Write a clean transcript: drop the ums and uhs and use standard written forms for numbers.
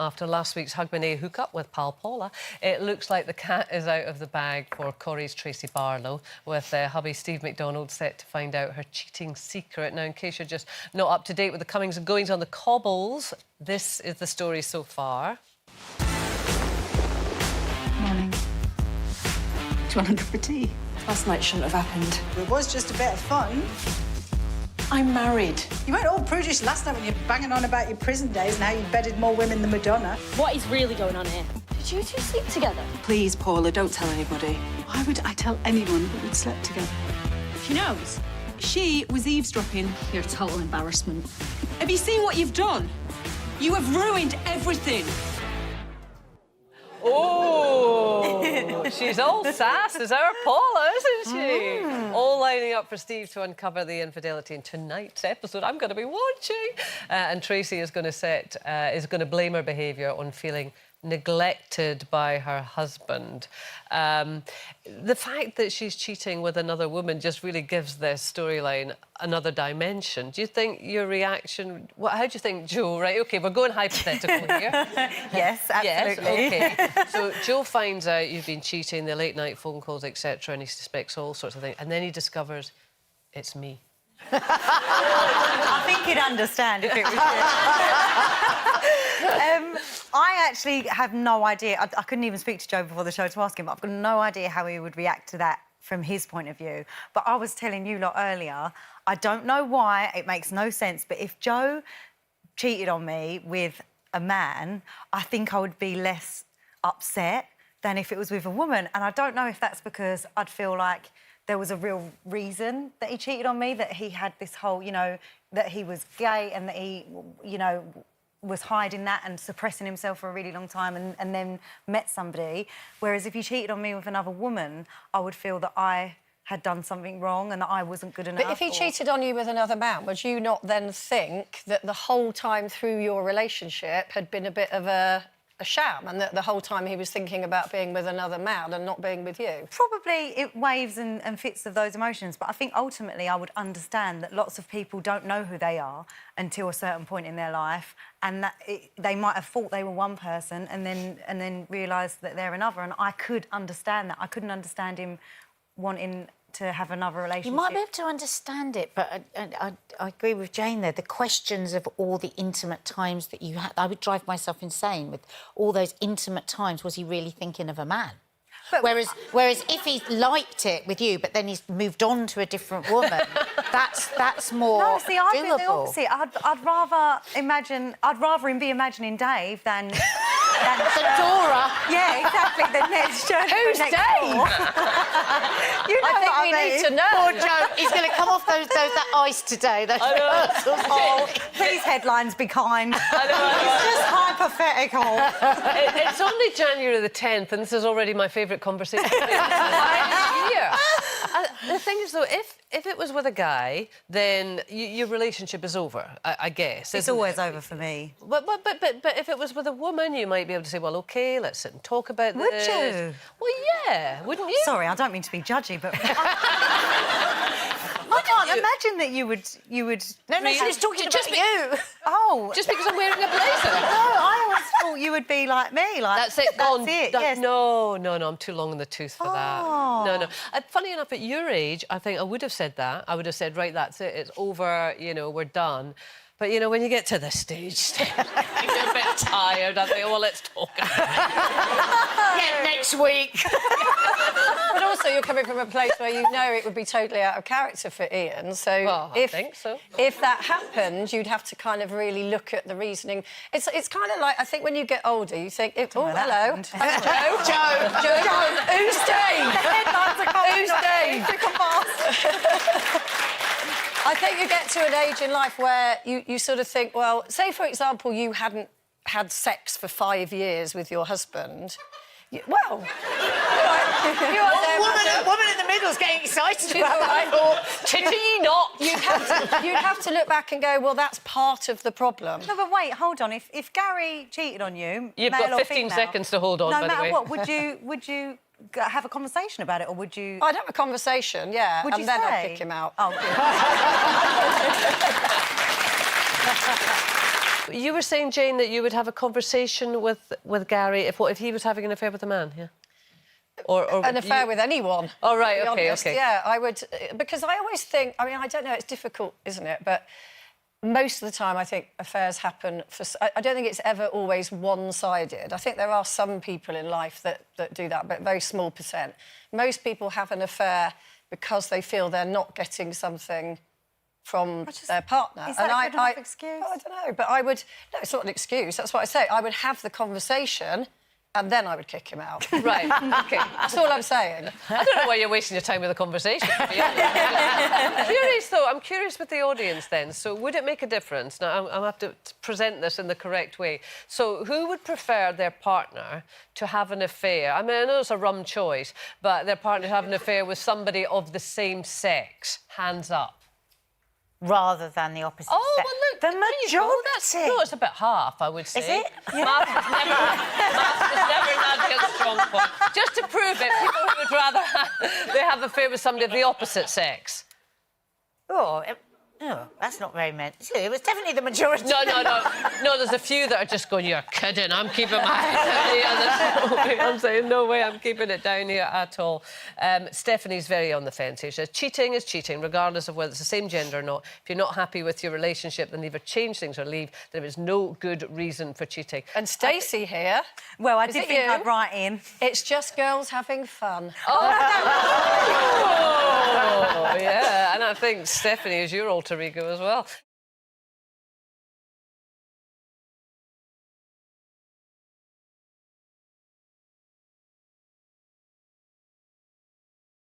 After last week's Hogmanay hookup with pal Paula, it looks like the cat is out of the bag for Corrie's Tracy Barlow, with hubby Steve McDonald set to find out her cheating secret. Now, in case you're just not up to date with the comings and goings on the cobbles, this is the story so far. Morning. Do you want a cup of tea? Last night shouldn't have happened. It was just a bit of fun. I'm married. You weren't all prudish last night when you were banging on about your prison days and how you bedded more women than Madonna. What is really going on here? Did you two sleep together? Please, Paula, don't tell anybody. Why would I tell anyone that we'd slept together? She knows. She was eavesdropping. You're a total embarrassment. Have you seen what you've done? You have ruined everything. Oh, she's all sass as our Paula, isn't she? All lining up for Steve to uncover the infidelity in tonight's episode. I'm going to be watching. And Tracy is going to blame her behaviour on feeling neglected by her husband. The fact that she's cheating with another woman just really gives this storyline another dimension. Do you think your reaction... how do you think, Jo? Right, OK, we're going hypothetical here. Yes, absolutely. Yes, OK. So Jo finds out you've been cheating, the late-night phone calls, etc., and he suspects all sorts of things, and then he discovers it's me. I think he'd understand if it was you. I actually have no idea. I couldn't even speak to Joe before the show to ask him, but I've got no idea how he would react to that from his point of view. But I was telling you lot earlier, I don't know why, it makes no sense, but if Joe cheated on me with a man, I think I would be less upset than if it was with a woman. And I don't know if that's because I'd feel like there was a real reason that he cheated on me, that he had this whole, you know, that he was gay and that he, you know, was hiding that and suppressing himself for a really long time and then met somebody. Whereas if he cheated on me with another woman, I would feel that I had done something wrong and that I wasn't good enough. But if he cheated on you with another man, would you not then think that the whole time through your relationship had been a bit of a sham and that the whole time he was thinking about being with another man and not being with you? Probably it waves and fits of those emotions, but I think ultimately I would understand that lots of people don't know who they are until a certain point in their life, and that they might have thought they were one person and then realised that they're another, and I could understand that. I couldn't understand him wanting to have another relationship. You might be able to understand it, but I agree with Jane there. The questions of all the intimate times that you had, I would drive myself insane with all those intimate times. Was he really thinking of a man? But whereas if he liked it with you, but then he's moved on to a different woman, that's more No, see, I think the doable. opposite. I'd rather him be imagining Dave than Dora. Yeah, exactly. The next show. Who's next Dave? door. You know I think what we I mean. need to know. Poor Joe, he's going to come off that ice today. Oh, please, headlines, be kind. It's just hypothetical. It's only January the 10th, and this is already my favourite conversation. Yeah. The thing is, though, if it was with a guy, then your relationship is over, I guess. It's always over for me. But if it was with a woman, you might be able to say, well, OK, let's sit and talk about this. Would you? Well, yeah, wouldn't you? Sorry, I don't mean to be judgy, but I can't imagine that you would. No, she was talking about you. Oh, Just because I'm wearing a blazer? No, I always thought you would be like me. Like That's it. That's it. Yes. No, I'm too long in the tooth for that. Oh. No. Funny enough, at your age, I think I would have said that. I would have said, right, that's it, it's over, you know, we're done. But, you know, when you get to this stage, you're a bit tired. I think, well, let's talk about it. Yeah, next week. But also you're coming from a place where you know it would be totally out of character for Ian. So Well, I think so. If that happened, you'd have to kind of really look at the reasoning. It's kind of like, I think when you get older, you think, oh, hello. Joe. Who's Dave? The headlines are coming. Who's Dave? I think you get to an age in life where you sort of think, well, say, for example, you hadn't had sex for 5 years with your husband. You're Woman in the middle's getting excited about that. Chitty not. You'd have to look back and go, well, that's part of the problem. No, but wait, hold on. If Gary cheated on you, You've male got or 15 female, seconds to hold on, no by the matter way. what, would you have a conversation about it, or would you? I'd have a conversation, yeah, Would you and then I'd say? pick him out. Oh, good. You were saying, Jane, that you would have a conversation with Gary if he was having an affair with a man, yeah? Or an affair with anyone. Oh, right, to be OK, honest. OK. Yeah, I would... Because I always think... I mean, I don't know, it's difficult, isn't it? But most of the time, I think affairs happen for... I don't think it's ever always one-sided. I think there are some people in life that do that, but a very small %. Most people have an affair because they feel they're not getting something from their partner. Is that a good enough excuse? I don't know, but I would... No, it's not an excuse. That's what I say. I would have the conversation and then I would kick him out. Right, OK. That's all I'm saying. I don't know why you're wasting your time with a conversation. I'm curious, though. I'm curious with the audience, then. So would it make a difference? Now, I'll have to present this in the correct way. So who would prefer their partner to have an affair? I mean, I know it's a rum choice, but their partner to have an affair with somebody of the same sex? Hands up. Rather than the opposite Oh, sex. well, look, the there you go. majority. No, it's about half, I would say. Is it? Maths is never Nadia's strong point. Just to prove it, people who would rather they have an affair with somebody of the opposite sex. Oh, that's not very many. It was definitely the majority. No, there's a few that are just going, you're kidding, I'm keeping my head down here. I'm saying, no way, I'm keeping it down here at all. Stephanie's very on the fence here. She says, cheating is cheating, regardless of whether it's the same gender or not. If you're not happy with your relationship, then either change things or leave. There is no good reason for cheating. And Stacey here... Well, I Is did it think you? I'd write in. It's just girls having fun. Oh, yeah, and I think Stephanie is your alter ego as well.